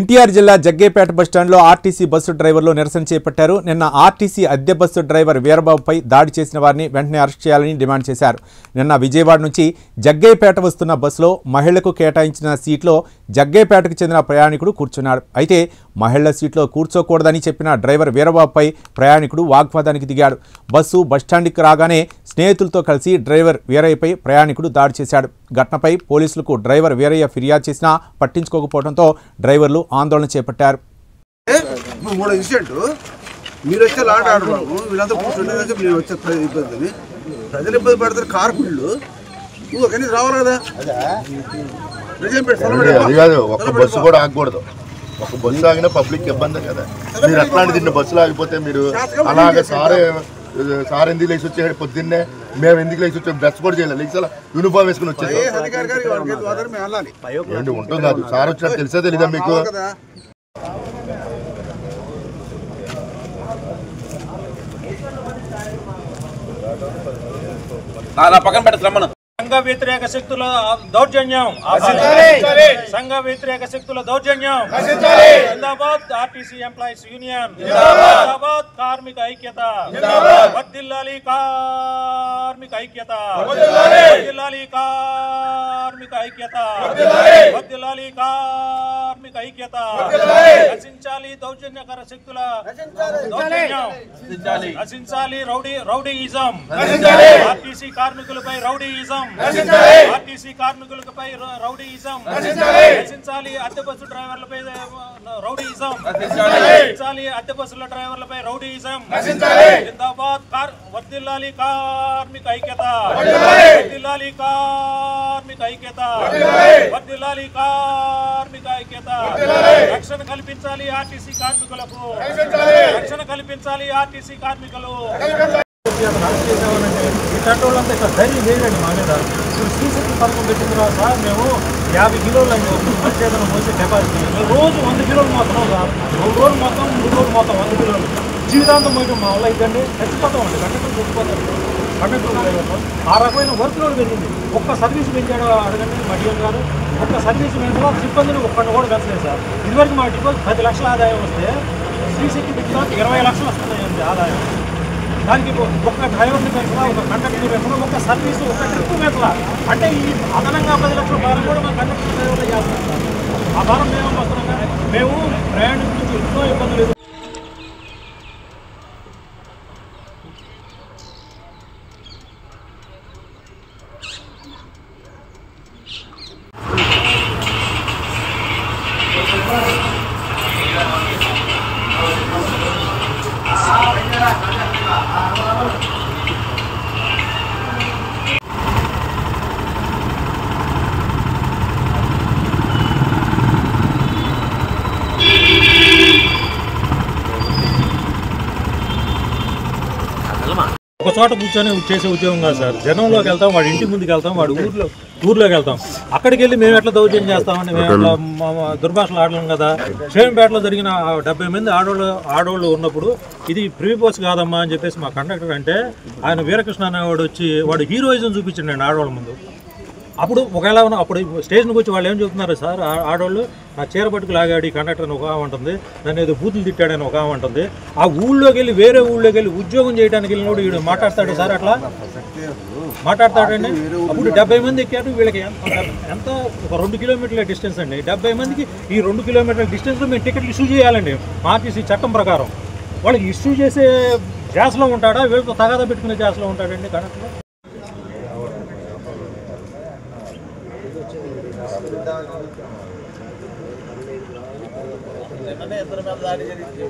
ఎన్టీఆర్ జిల్లా జగ్గేపేట బస్టాండ్లో RTC bus డ్రైవర్లు నిరసన చేపట్టారు. నిన్న ఆర్టీసీ అద్దె బస్సు డ్రైవర్ వీరబాబుపై దాడి చేసిన వారిని వెంటనే అరెస్ట్ చేయాలని డిమాండ్ చేశారు. నిన్న విజయవాడ నుంచి జగ్గేపేట వస్తున్న బస్సులో మహిళలకు కేటాయించిన సీట్లో జగ్గేపేటకు చెందిన ప్రయాణికుడు కూర్చున్నాడు. అయితే మహిళల సీట్లో కూర్చోకూడదని చెప్పిన డ్రైవర్ వీరబాబుపై ప్రయాణికుడు వాగ్వాదానికి దిగాడు. బస్సు బస్టాండ్కి రాగానే స్నేహితులతో కలిసి డ్రైవర్ వీరయ్యపై ప్రయాణికుడు దాడి చేశాడు. ఘటనపై పోలీసులకు డ్రైవర్ వీరయ్య ఫిర్యాదు చేసినా పట్టించుకోకపోవడంతో డ్రైవర్లు ఆందోళన చేపట్టారు. ఒక బస్సు కూడా ఆగకూడదు. ఒక బస్సు ఆగినా పబ్లిక్ ఇబ్బంది కదా. మీరు ఎట్లాంటి బస్సులు ఆగిపోతే మీరు అలాగే సార్ ఎందుకు లేచి వచ్చాడు పొద్దున్నే, మేము ఎందుకు లేచి వచ్చాం, డ్రెస్ కూడా చేయలేదు, లేచి యూనిఫామ్ వేసుకుని వచ్చేది ఏంటి ఉంటుంది. అది సార్ వచ్చినట్టు తెలిసే తెలీదా మీకు? పక్కన పెట్టమను. సంఘ వ్యతిరేక శక్తుల దౌర్జన్యం, సంఘ వ్యతిరేక శక్తుల దౌర్జన్యం. జిందాబాద్ ఆర్టీసీ ఎంప్లాయీస్ యూనియన్, జిందాబాద్ కార్మిక ఐక్యత, వర్ధిల్లాలి కార్మిక ఐక్యత, వర్ధిల్లాలి కార్మిక ఐక్యత, వర్ధిల్లాలి కార్మిక ఐక్యత. నశించాలి దౌర్జన్యకర శక్తుల దౌర్జన్యం, నశించాలి రౌడీయిజం, ఆర్టీసీ కార్మికులపై రౌడీయిజం, ఆర్టీసీ కార్మికులపై రౌడీయిజం, నశించాలి అద్దె బస్సు డ్రైవర్లపై రౌడీయిజం, నశించాలి అద్దె బస్సుల డ్రైవర్లపై రౌడీయిజం. జిందాబాద్ వర్ధిల్లాలి కార్మిక ఐక్యత, వర్ధిల్లాలి కార్మిక ఐక్యత, వర్ధిల్లాలి కార్మిక ఐక్యత. రక్షణ కల్పించాలి ఆర్టీసీ కార్మికులకు, రక్షణ కల్పించాలి ఆర్టీసీ కార్మికులు. ఇట్లాంటి వాళ్ళంతా ఇక్కడ ధైర్యం చేయలేండి మా మీద. ఇప్పుడు శ్రీశక్తి పథకం పెట్టిన తర్వాత మేము 50 కిలోలు అని మంచి ఏదైనా మోసే కెపాసిటీ రోజు 100 కిలోలు మోస్తున్నాం సార్. 2 రోజులు మొత్తం 3 రోజులు మొత్తం 100 కిలోలు జీవితాంతం పోయటం మా వల్ల ఇద్దండి. చచ్చిపోతామండి, కండక్టర్ చచ్చిపోతారు, కండక్టర్ డ్రైవర్లు. ఆ రకమైన వర్క్ లోడ్ పెరిగింది. ఒక్క సర్వీస్ పెంచాడు అడగండి మా డిఎం గారు. ఒక్క సర్వీస్ పెంచడం సిబ్బందిని ఒక్కడిని కూడా పెంచలేదు సార్. ఇదివరకు మా డిపో 10 లక్షల ఆదాయం వస్తే శ్రీశక్తి పెట్టిన 20 లక్షలు వస్తున్నాయండి ఆదాయం. దానికి ఒక్క డ్రైవర్ని పెంచలా, ఒక కండక్టర్ని పెంచలా, ఒక సర్వీసు, ఒక ట్రిప్ పెంచలా. అంటే ఈ అదనంగా 10 లక్షల భారం కూడా మా కండక్టర్ డ్రైవర్లు చేస్తున్నాం. ఆ భారం మేము వస్తున్నాం కానీ మేము ప్రయాణికుల నుంచి ఎన్నో ఇబ్బందులు. ఒక చోట కూర్చొని చేసే ఉద్యోగం కాదు సార్. జనంలోకి వెళ్తాం, వాడి ఇంటి ముందుకు వెళ్తాం, వాడి ఊర్లోకి వెళ్తాం. అక్కడికి వెళ్ళి మేము ఎట్లా దౌర్జన్యం చేస్తామని మేము ఎట్లా దుర్భాషలు ఆడలేం కదా. షేంపేటలో జరిగిన 70 మంది ఆడవాళ్ళు ఉన్నప్పుడు ఇది ప్రీ పోస్ట్ కాదమ్మా అని చెప్పేసి మా కండక్టర్ అంటే ఆయన వీరకృష్ణ అనేవాడు వచ్చి వాడు హీరోయిజం చూపించండి ఆడవాళ్ళ ముందు. అప్పుడు ఒకవేళ అప్పుడు స్టేషన్కి వచ్చి వాళ్ళు ఏం చెప్తున్నారు సార్, ఆడవాళ్ళు నా చీర పట్టుకు లాగాడు ఈ కండక్టర్ అని ఒక ఉంటుంది, నన్ను ఏదో బూతులు తిట్టాడని ఒక ఉంటుంది. ఆ ఊళ్ళోకి వెళ్ళి వేరే ఊళ్ళోకి వెళ్ళి ఉద్యోగం చేయడానికి వెళ్ళినప్పుడు వీడు మాట్లాడతాడు సార్, అట్లా మాట్లాడతాడండి. అప్పుడు 70 మంది ఎక్కారు. వీళ్ళకి ఎంత ఒక 2 కిలోమీటర్ల డిస్టెన్స్ అండి. 70 మందికి ఈ 2 కిలోమీటర్ల డిస్టెన్స్లో మేము టికెట్లు ఇష్యూ చేయాలండి ఆర్టీసీ చట్టం ప్రకారం. వాళ్ళకి ఇష్యూ చేసే జాస్లో ఉంటాడా, వీళ్ళతో తగాదా పెట్టుకునే జాస్లో ఉంటాడండి కండక్టర్. అంటే ఇద్దరు మీద దాడి జరిగింది.